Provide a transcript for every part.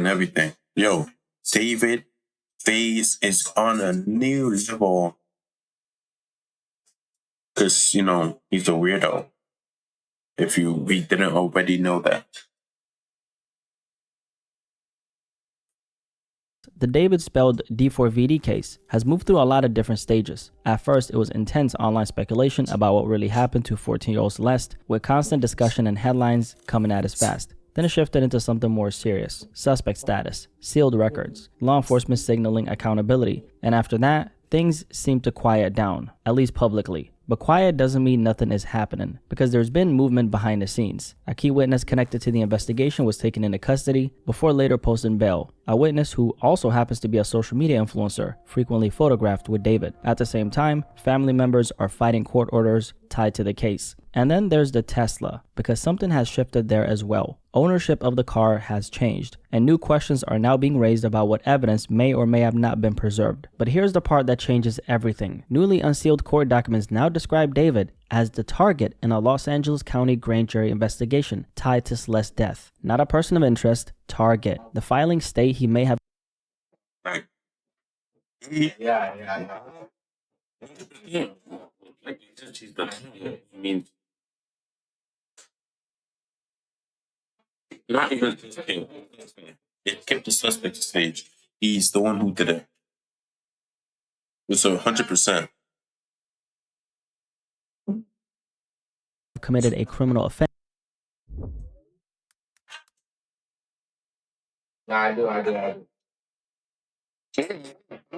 and everything. Yo, David Phase is on a new level because he's a weirdo. If we didn't already know that. The David spelled D4vd case has moved through a lot of different stages. At first, it was intense online speculation about what really happened to 14-year-old Celeste, with constant discussion and headlines coming at us fast. Then it shifted into something more serious: suspect status, sealed records, law enforcement signaling accountability, and after that, things seemed to quiet down, at least publicly. But quiet doesn't mean nothing is happening, because there's been movement behind the scenes. A key witness connected to the investigation was taken into custody before later posting bail. A witness who also happens to be a social media influencer, frequently photographed with David. At the same time, family members are fighting court orders tied to the case. And then there's the Tesla, because something has shifted there as well. Ownership of the car has changed, and new questions are now being raised about what evidence may or may have not been preserved. But here's the part that changes everything. Newly unsealed court documents now describe David as the target in a Los Angeles County grand jury investigation tied to Celeste's death. Not a person of interest, target. The filings state he may have... Yeah. I mean, not even it kept the suspect stage. He's the one who did it. It's 100%. committed a criminal offense. I do. I'm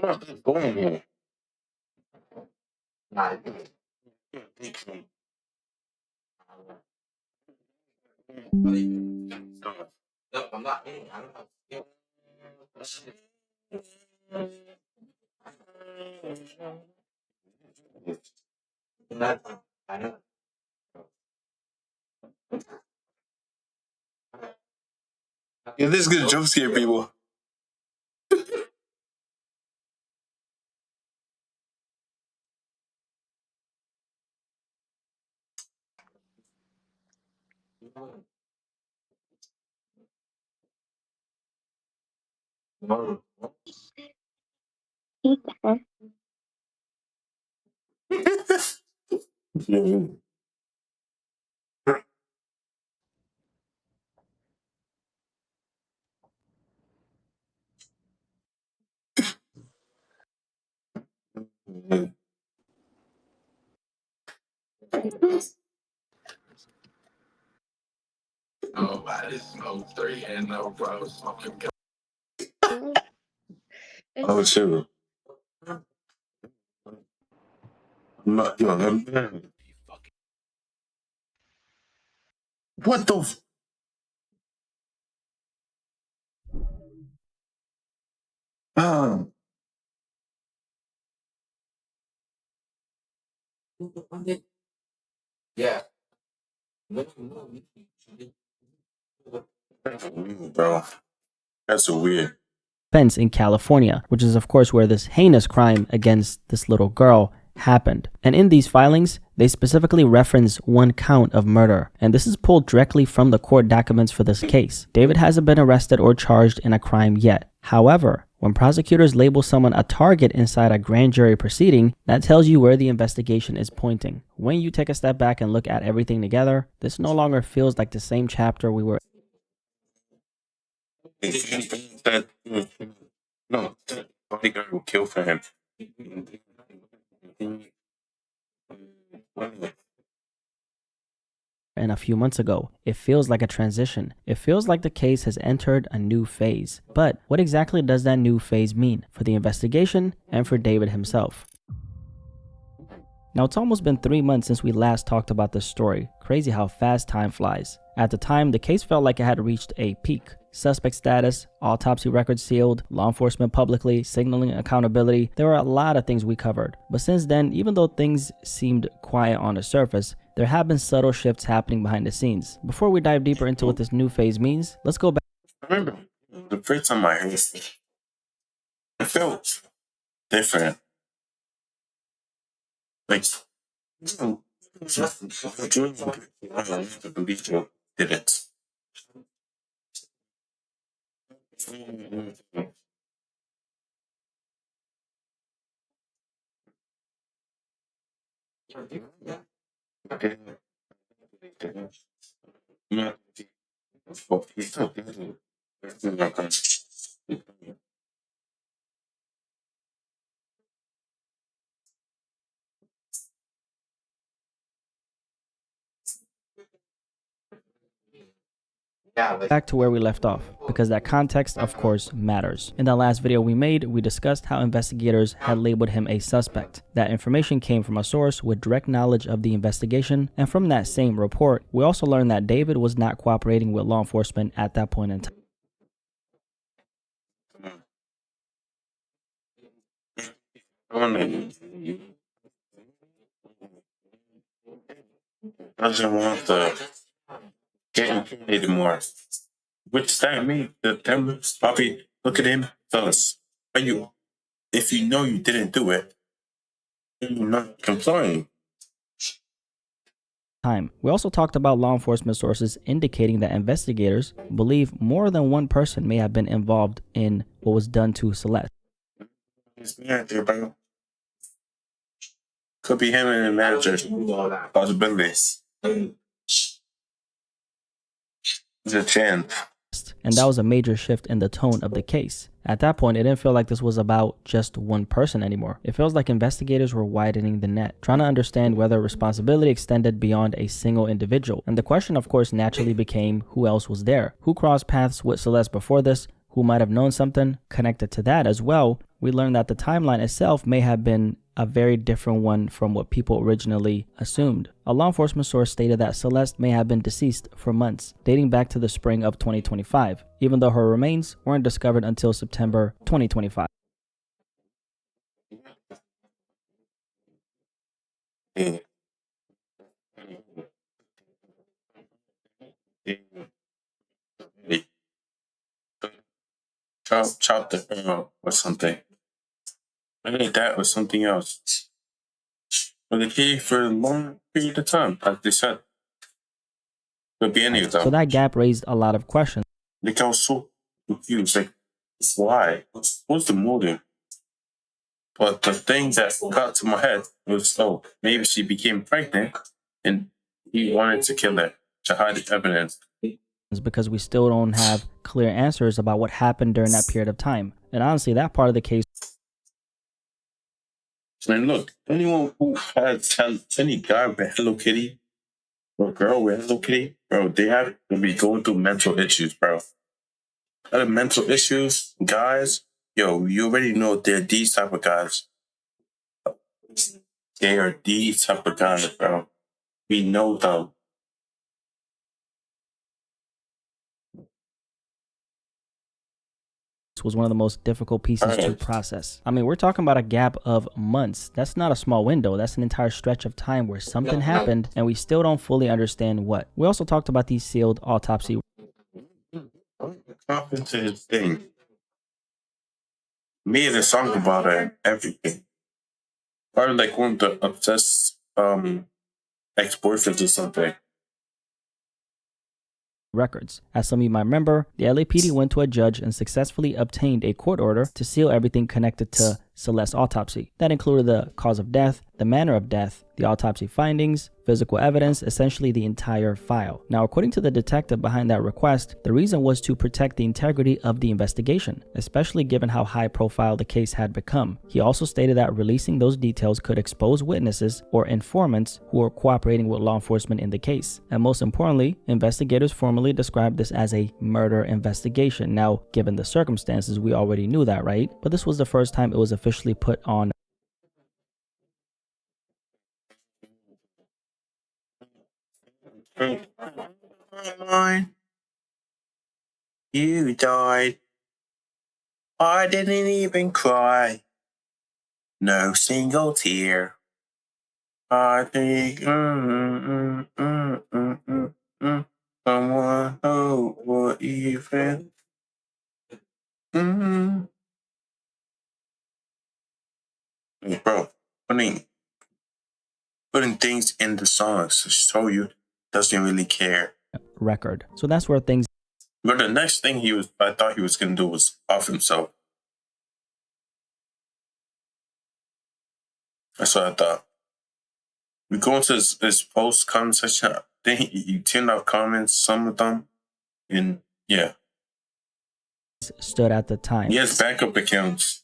not going here. I do. No, I'm not. I don't know. I know. Yeah, this is gonna jump scare people. Nobody smoke 3 and no bro smoking. Oh, sure. I'm not doing that. What the? Yeah. Bro, that's so weird. Offense in California, which is of course where this heinous crime against this little girl happened. And in these filings, they specifically reference one count of murder, and this is pulled directly from the court documents for this case. David hasn't been arrested or charged in a crime yet. However, when prosecutors label someone a target inside a grand jury proceeding, that tells you where the investigation is pointing. When you take a step back and look at everything together, this no longer feels like the same chapter we were... No, bodyguard will kill for him. And a few months ago, it feels like a transition. It feels like the case has entered a new phase. But what exactly does that new phase mean for the investigation and for David himself? Now, it's almost been 3 months since we last talked about this story. Crazy how fast time flies. At the time, the case felt like it had reached a peak. Suspect status, autopsy records sealed, law enforcement publicly, signaling accountability. There were a lot of things we covered. But since then, even though things seemed quiet on the surface, there have been subtle shifts happening behind the scenes. Before we dive deeper into what this new phase means, let's go back. I remember the first time I heard it, it felt different. Like, did it. Back to where we left off, because that context, of course, matters. In the last video we made, we discussed how investigators had labeled him a suspect. That information came from a source with direct knowledge of the investigation, and from that same report, we also learned that David was not cooperating with law enforcement at that point in time. Doesn't want to get incriminated more. Which that means the terrorists probably look at him, fellas. If you know you didn't do it, then you're not complying. We also talked about law enforcement sources indicating that investigators believe more than one person may have been involved in what was done to Celeste. His manager, bro. Could be him and the manager. Possibilities. There's a chance. And that was a major shift in the tone of the case. At that point, it didn't feel like this was about just one person anymore. It feels like investigators were widening the net, trying to understand whether responsibility extended beyond a single individual. And the question, of course, naturally became who else was there? Who crossed paths with Celeste before this? Who might have known something connected to that as well? We learned that the timeline itself may have been a very different one from what people originally assumed. A law enforcement source stated that Celeste may have been deceased for months, dating back to the spring of 2025, even though her remains weren't discovered until September 2025. Chop the girl or something. I think that was something else. But they paid for a long period of time, like they said. Could be any of them. So that gap raised a lot of questions. Like I was so confused. Like, why? What's the motive? But the thing that got to my head was, oh, maybe she became pregnant and he wanted to kill her to hide the evidence. Because we still don't have clear answers about what happened during that period of time. And honestly, that part of the case. And look, anyone who has any guy with Hello Kitty or girl with Hello Kitty, bro, they have to be going through mental issues, bro. Other mental issues, guys, yo, you already know they're these type of guys. They are these type of guys, bro. We know them. Was one of the most difficult pieces to process. I mean, we're talking about a gap of months. That's not a small window. That's an entire stretch of time where something happened and we still don't fully understand what. We also talked about these sealed autopsy. Into his thing. Made a song about it and everything. Probably like one of the obsessed ex-boyfriends or something. Records. As some of you might remember, the LAPD went to a judge and successfully obtained a court order to seal everything connected to Celeste's autopsy. That included the cause of death, the manner of death, the autopsy findings, physical evidence, essentially the entire file. Now, according to the detective behind that request, the reason was to protect the integrity of the investigation, especially given how high profile the case had become. He also stated that releasing those details could expose witnesses or informants who were cooperating with law enforcement in the case. And most importantly, investigators formally described this as a murder investigation. Now, given the circumstances, we already knew that, right? But this was the first time it was officially put on. You died. I didn't even cry. No single tear. I think someone who would even. Bro, putting things in the songs to show you doesn't really care. Record. So that's where things But the next thing I thought he was gonna do was off himself. That's what I thought. We go into his post comment section. Then he turned off comments, some of them, and yeah, stood at the time. He has backup accounts.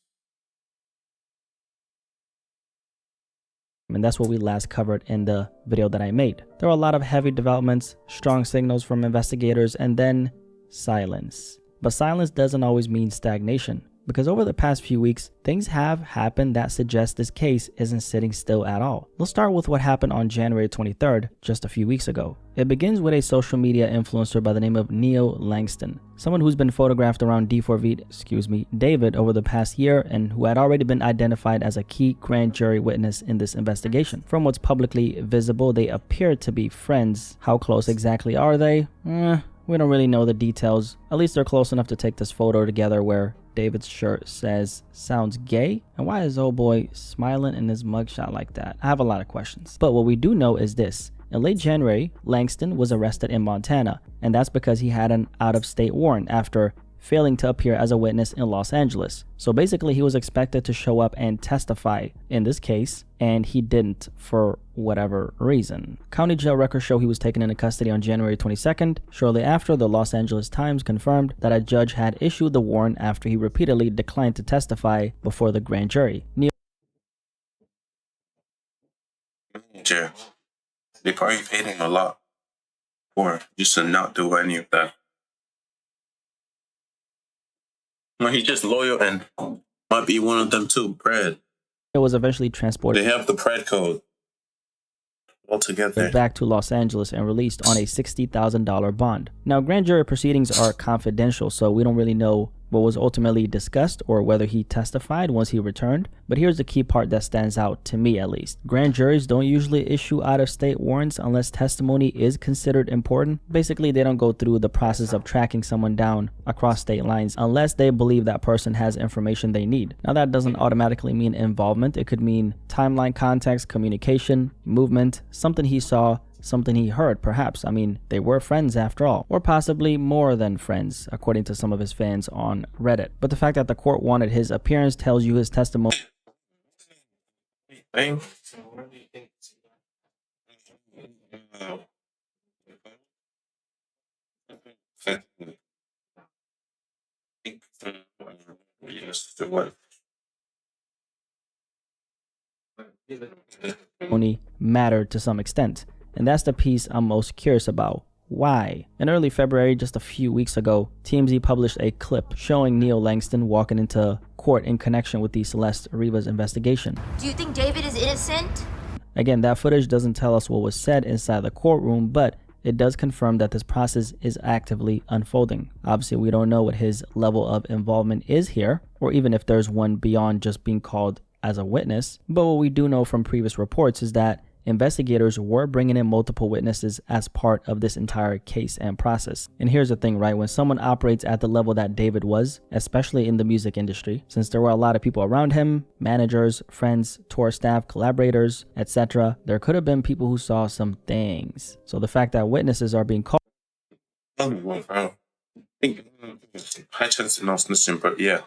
And that's what we last covered in the video that I made. There were a lot of heavy developments, strong signals from investigators, and then silence. But silence doesn't always mean stagnation, because over the past few weeks, things have happened that suggest this case isn't sitting still at all. Let's start with what happened on January 23rd, just a few weeks ago. It begins with a social media influencer by the name of Neil Langston, someone who's been photographed around D4vd, David over the past year and who had already been identified as a key grand jury witness in this investigation. From what's publicly visible, they appear to be friends. How close exactly are they? We don't really know the details. At least they're close enough to take this photo together where David's shirt says, "Sounds gay?" And why is old boy smiling in his mugshot like that? I have a lot of questions. But what we do know is this. In late January, Langston was arrested in Montana, and that's because he had an out-of-state warrant after failing to appear as a witness in Los Angeles. So basically, he was expected to show up and testify in this case, and he didn't for whatever reason. County jail records show he was taken into custody on January 22nd. Shortly after, the Los Angeles Times confirmed that a judge had issued the warrant after he repeatedly declined to testify before the grand jury. Yeah. They probably paid him a lot for just to not do any of that. Well, he's just loyal and might be one of them too, Brad. It was eventually transported. They have the Pred code altogether. Back to Los Angeles and released on a $60,000 bond. Now, grand jury proceedings are confidential, so we don't really know what was ultimately discussed or whether he testified once he returned. But here's the key part that stands out, to me at least. Grand juries don't usually issue out-of-state warrants unless testimony is considered important. Basically, they don't go through the process of tracking someone down across state lines unless they believe that person has information they need. Now, that doesn't automatically mean involvement. It could mean timeline, context, communication, movement, something he saw, something he heard, perhaps. I mean, they were friends after all, or possibly more than friends, according to some of his fans on Reddit. But the fact that the court wanted his appearance tells you his testimony. Mattered to some extent. And that's the piece I'm most curious about. Why? In early February, just a few weeks ago, TMZ published a clip showing Neil Langston walking into court in connection with the Celeste Rivas investigation. Do you think David is innocent? Again, that footage doesn't tell us what was said inside the courtroom, but it does confirm that this process is actively unfolding. Obviously, we don't know what his level of involvement is here, or even if there's one beyond just being called as a witness. But what we do know from previous reports is that investigators were bringing in multiple witnesses as part of this entire case and process. And here's the thing, right? When someone operates at the level that David was, especially in the music industry, since there were a lot of people around him, managers, friends, tour staff, collaborators, etc., there could have been people who saw some things. So the fact that witnesses are being called... I think high chance not snitching, but yeah.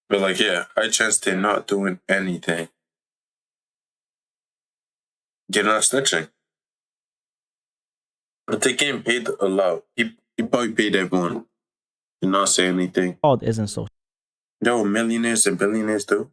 But like, yeah, high chance they're not doing anything. They're not snitching. But they getting paid a lot. He probably paid everyone. Did not say anything. Isn't so There were millionaires and billionaires too.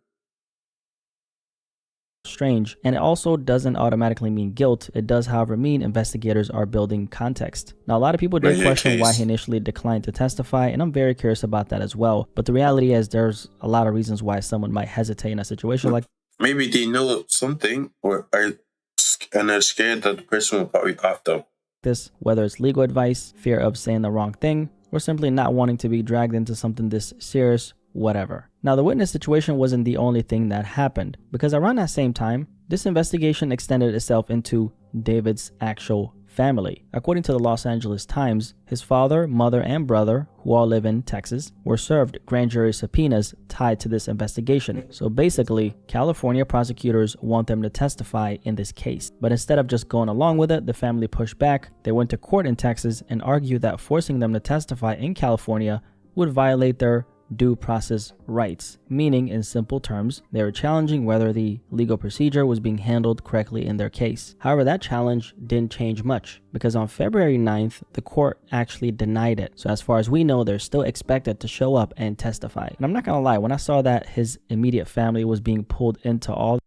Strange, and it also doesn't automatically mean guilt. It does, however, mean investigators are building context. Now, a lot of people did question why he initially declined to testify, and I'm very curious about that as well. But the reality is there's a lot of reasons why someone might hesitate in a situation like maybe they know something and they're scared that the person will probably opt up. This, whether it's legal advice, fear of saying the wrong thing, or simply not wanting to be dragged into something this serious, whatever. Now, the witness situation wasn't the only thing that happened, because around that same time, this investigation extended itself into David's actual family. According to the Los Angeles Times, his father, mother, and brother, who all live in Texas, were served grand jury subpoenas tied to this investigation. So basically, California prosecutors want them to testify in this case. But instead of just going along with it, the family pushed back. They went to court in Texas and argued that forcing them to testify in California would violate their due process rights, meaning in simple terms, they were challenging whether the legal procedure was being handled correctly in their case. However, that challenge didn't change much because on February 9th, the court actually denied it. So as far as we know, they're still expected to show up and testify. And I'm not gonna lie, when I saw that his immediate family was being pulled into all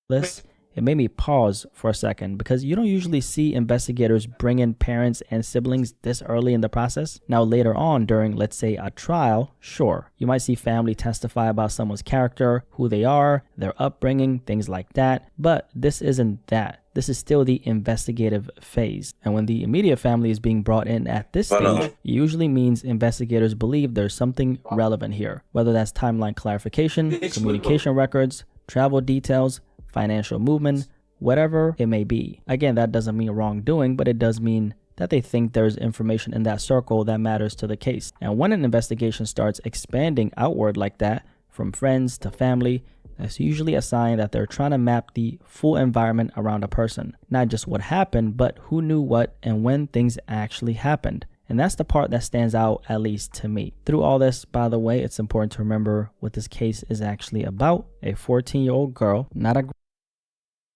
this, it made me pause for a second because you don't usually see investigators bring in parents and siblings this early in the process. Now later on during, let's say, a trial, sure, you might see family testify about someone's character, who they are, their upbringing, things like that, but this isn't that. This is still the investigative phase. And when the immediate family is being brought in at this stage, it usually means investigators believe there's something relevant here, whether that's timeline clarification, communication records, travel details, financial movement, whatever it may be. Again, that doesn't mean wrongdoing, but it does mean that they think there's information in that circle that matters to the case. And when an investigation starts expanding outward like that, from friends to family, that's usually a sign that they're trying to map the full environment around a person. Not just what happened, but who knew what and when things actually happened. And that's the part that stands out, at least to me. Through all this, by the way, it's important to remember what this case is actually about. A 14-year-old girl, not a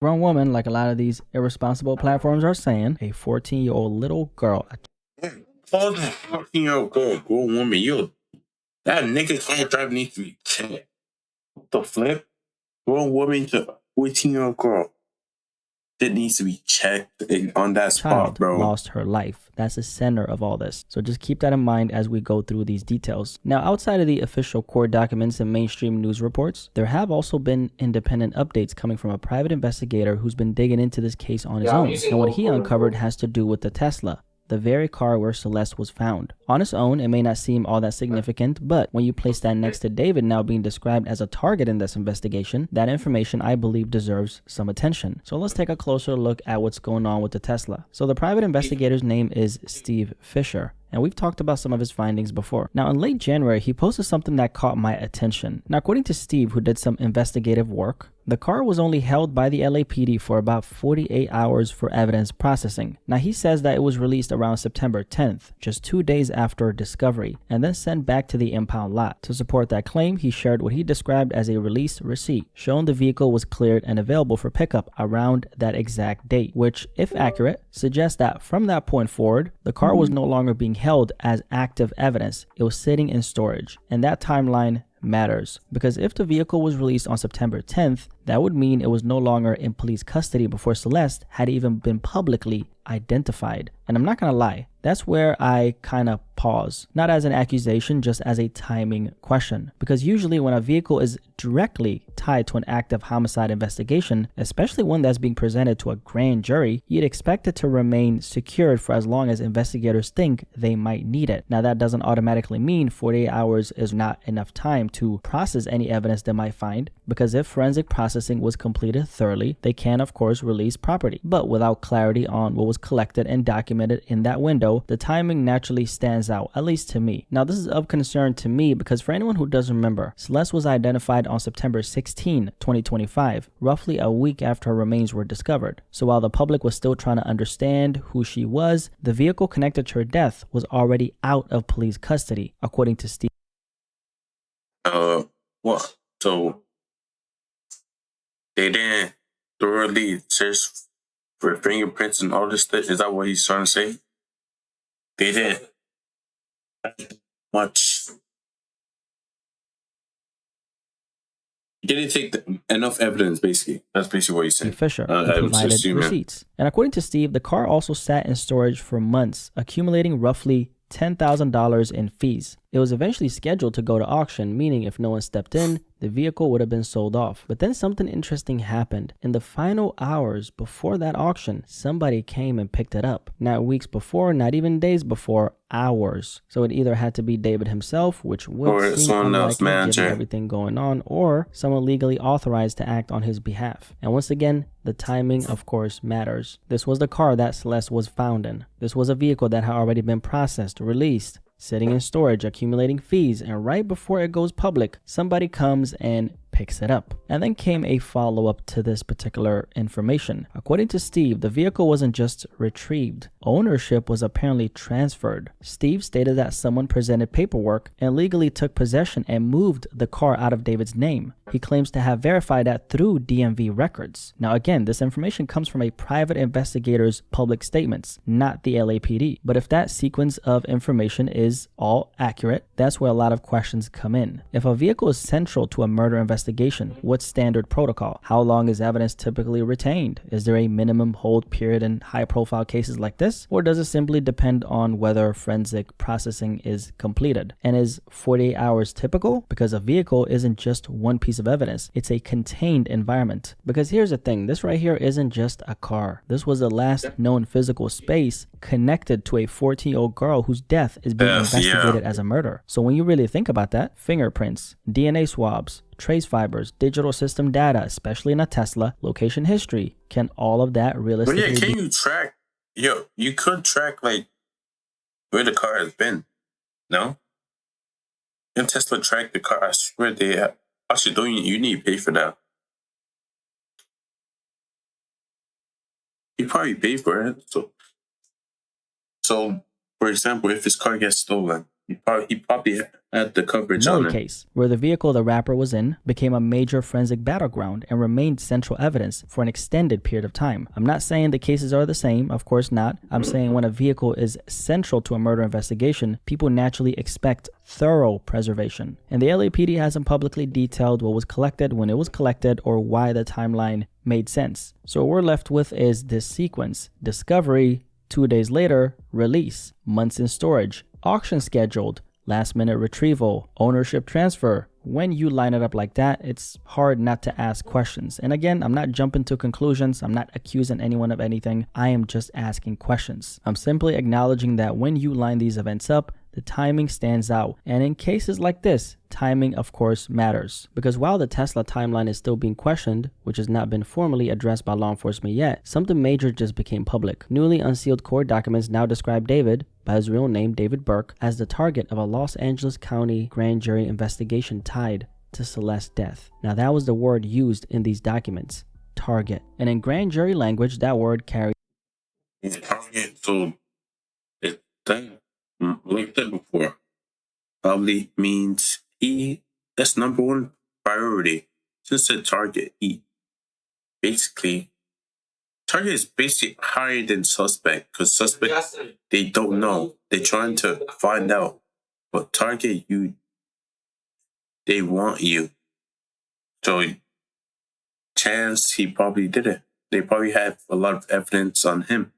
grown woman like a lot of these irresponsible platforms are saying, a 14-year-old little girl. Call that 14-year-old girl, grown woman. Yo, that nigga can't drive needs to be checked. What the flip? Grown woman to 14-year-old girl. It needs to be checked on that spot, bro. Lost her life. That's the center of all this. So just keep that in mind as we go through these details. Now, outside of the official court documents and mainstream news reports, there have also been independent updates coming from a private investigator who's been digging into this case on his own. And what he uncovered has to do with the Tesla, the very car where Celeste was found. On its own, it may not seem all that significant, but when you place that next to David now being described as a target in this investigation, that information I believe deserves some attention. So let's take a closer look at what's going on with the Tesla. So the private investigator's name is Steve Fisher, and we've talked about some of his findings before. Now, in late January, he posted something that caught my attention. Now, according to Steve, who did some investigative work, the car was only held by the LAPD for about 48 hours for evidence processing. Now, he says that it was released around September 10th, just 2 days after discovery, and then sent back to the impound lot. To support that claim, he shared what he described as a release receipt, showing the vehicle was cleared and available for pickup around that exact date, which, if accurate, suggests that from that point forward, the car was no longer being held as active evidence. It was sitting in storage, and that timeline matters because if the vehicle was released on September 10th, that would mean it was no longer in police custody before Celeste had even been publicly identified. And I'm not gonna lie, that's where I kind of pause. Not as an accusation, just as a timing question. Because usually when a vehicle is directly tied to an active homicide investigation, especially one that's being presented to a grand jury, you'd expect it to remain secured for as long as investigators think they might need it. Now that doesn't automatically mean 48 hours is not enough time to process any evidence they might find, because if forensic processing was completed thoroughly, they can of course release property. But without clarity on what was collected and documented in that window, the timing naturally stands out, at least to me. Now this is of concern to me because for anyone who doesn't remember, Celeste was identified on September 16, 2025, roughly a week after her remains were discovered. So while the public was still trying to understand who she was, the vehicle connected to her death was already out of police custody, according to Steve. What? So they didn't thoroughly search for fingerprints and all this stuff? Is that what he's trying to say? They didn't much. Didn't take enough evidence, basically. That's basically what he's saying. Fisher provided receipts. And according to Steve, the car also sat in storage for months, accumulating roughly $10,000 in fees. It was eventually scheduled to go to auction, meaning if no one stepped in, the vehicle would have been sold off. But then something interesting happened. In the final hours before that auction, somebody came and picked it up. Not weeks before, not even days before, hours. So it either had to be David himself, which would seem unlikely given everything going on, or someone legally authorized to act on his behalf. And once again, the timing, of course, matters. This was the car that Celeste was found in. This was a vehicle that had already been processed, released, sitting in storage, accumulating fees, and right before it goes public, somebody comes and picks it up. And then came a follow-up to this particular information. According to Steve, the vehicle wasn't just retrieved. Ownership was apparently transferred. Steve stated that someone presented paperwork and legally took possession and moved the car out of David's name. He claims to have verified that through DMV records. Now again, this information comes from a private investigator's public statements, not the LAPD. But if that sequence of information is all accurate, that's where a lot of questions come in. If a vehicle is central to a murder investigation, what's standard protocol? How long is evidence typically retained? Is there a minimum hold period in high-profile cases like this? Or does it simply depend on whether forensic processing is completed? And is 48 hours typical? Because a vehicle isn't just one piece of evidence. It's a contained environment. Because here's the thing, this right here isn't just a car. This was the last known physical space connected to a 14-year-old girl whose death is being investigated as a murder. So when you really think about that, fingerprints, DNA swabs, trace fibers, digital system data, especially in a Tesla, location history, can all of that realistically can you track, you could track like where the car has been, no? Can Tesla track the car? I swear they have. Actually, don't you need to pay for that? You probably pay for it. So for example, if his car gets stolen, he probably had the coverage on it. Case where the vehicle the rapper was in became a major forensic battleground and remained central evidence for an extended period of time. I'm not saying the cases are the same, of course not. I'm saying when a vehicle is central to a murder investigation, people naturally expect thorough preservation. And the LAPD hasn't publicly detailed what was collected, when it was collected, or why the timeline made sense. So what we're left with is this sequence: discovery, 2 days later, release, months in storage, auction scheduled, last minute retrieval, ownership transfer. When you line it up like that, it's hard not to ask questions. And again, I'm not jumping to conclusions. I'm not accusing anyone of anything. I am just asking questions. I'm simply acknowledging that when you line these events up, the timing stands out. And in cases like this, timing of course matters. Because while the Tesla timeline is still being questioned, which has not been formally addressed by law enforcement yet, something major just became public. Newly unsealed court documents now describe David, by his real name David Burke, as the target of a Los Angeles County grand jury investigation tied to Celeste's death. Now that was the word used in these documents, target. And in grand jury language, that word carries target. So it's done. Like that before, probably means E. That's number one priority. Since the target E, basically, target is basically higher than suspect, because suspect, they don't know. They're trying to find out. But target, they want you. So chance he probably did it. They probably have a lot of evidence on him.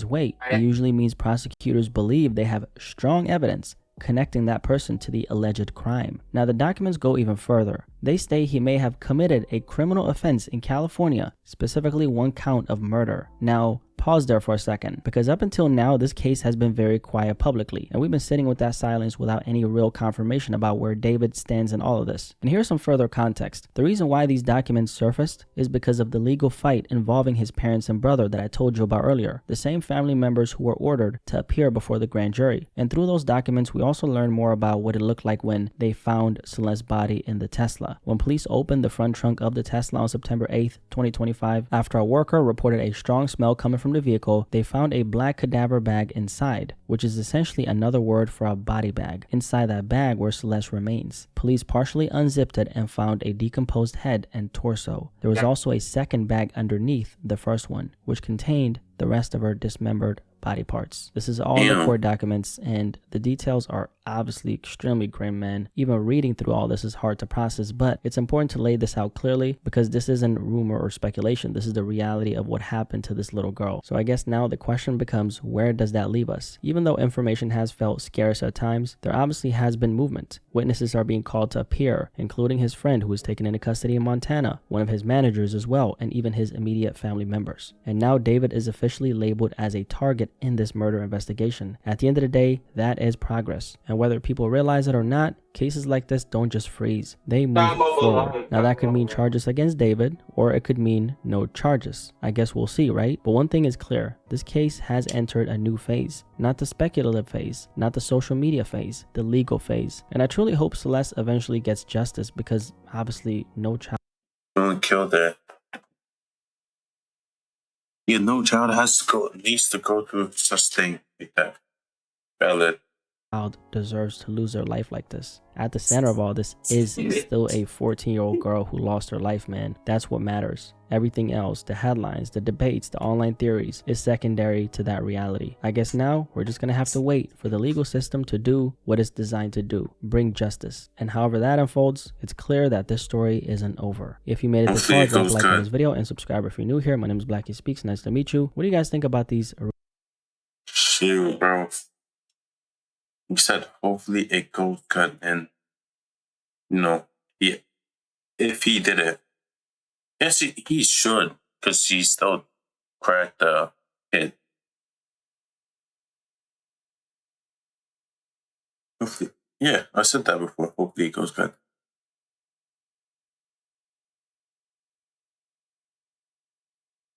weight. It usually means prosecutors believe they have strong evidence connecting that person to the alleged crime. Now, the documents go even further. They state he may have committed a criminal offense in California, specifically one count of murder. Now, pause there for a second, because up until now, this case has been very quiet publicly, and we've been sitting with that silence without any real confirmation about where David stands in all of this. And here's some further context. The reason why these documents surfaced is because of the legal fight involving his parents and brother that I told you about earlier, the same family members who were ordered to appear before the grand jury. And through those documents, we also learned more about what it looked like when they found Celeste's body in the Tesla. When police opened the front trunk of the Tesla on September 8th, 2025, after a worker reported a strong smell coming from the vehicle, they found a black cadaver bag inside, which is essentially another word for a body bag. Inside that bag were Celeste's remains. Police partially unzipped it and found a decomposed head and torso. There was also a second bag underneath the first one, which contained the rest of her dismembered body parts. This is all in the court documents, and the details are obviously extremely grim, man. Even reading through all this is hard to process, but it's important to lay this out clearly because this isn't rumor or speculation. This is the reality of what happened to this little girl. So I guess now the question becomes, where does that leave us? Even though information has felt scarce at times, there obviously has been movement. Witnesses are being called to appear, including his friend who was taken into custody in Montana, one of his managers as well, and even his immediate family members. And now David is officially labeled as a target in this murder investigation. At the end of the day, that is progress. And whether people realize it or not, cases like this don't just freeze. They move forward. Now that could mean charges against David, or it could mean no charges. I guess we'll see, right? But one thing is clear. This case has entered a new phase. Not the speculative phase, not the social media phase, the legal phase. And I truly hope Celeste eventually gets justice because obviously no child killed her. Yeah, no child needs to go through such thing like that. Valid. Deserves to lose their life like this. At the center of all this is still a 14-year-old girl who lost her life, man. That's what matters. Everything else, the headlines, the debates, the online theories, is secondary to that reality. I guess now we're just gonna have to wait for the legal system to do what it's designed to do, bring justice. And however that unfolds, it's clear that this story isn't over. If you made it this far, drop a like on this video and subscribe if you're new here. My name is Blackie Speaks. Nice to meet you. What do you guys think about these? Shoot, bro. You said hopefully it goes good, and if he did it, yes, he should, because he still cracked the hit. Hopefully, yeah, I said that before. Hopefully it goes good.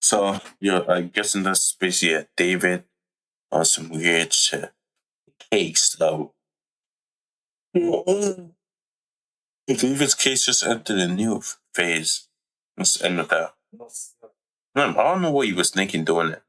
So, I'm guessing that's basically a David on some weird shit. Case, though. David's case just entered a new phase. Let's end with that. I don't know what he was thinking doing it.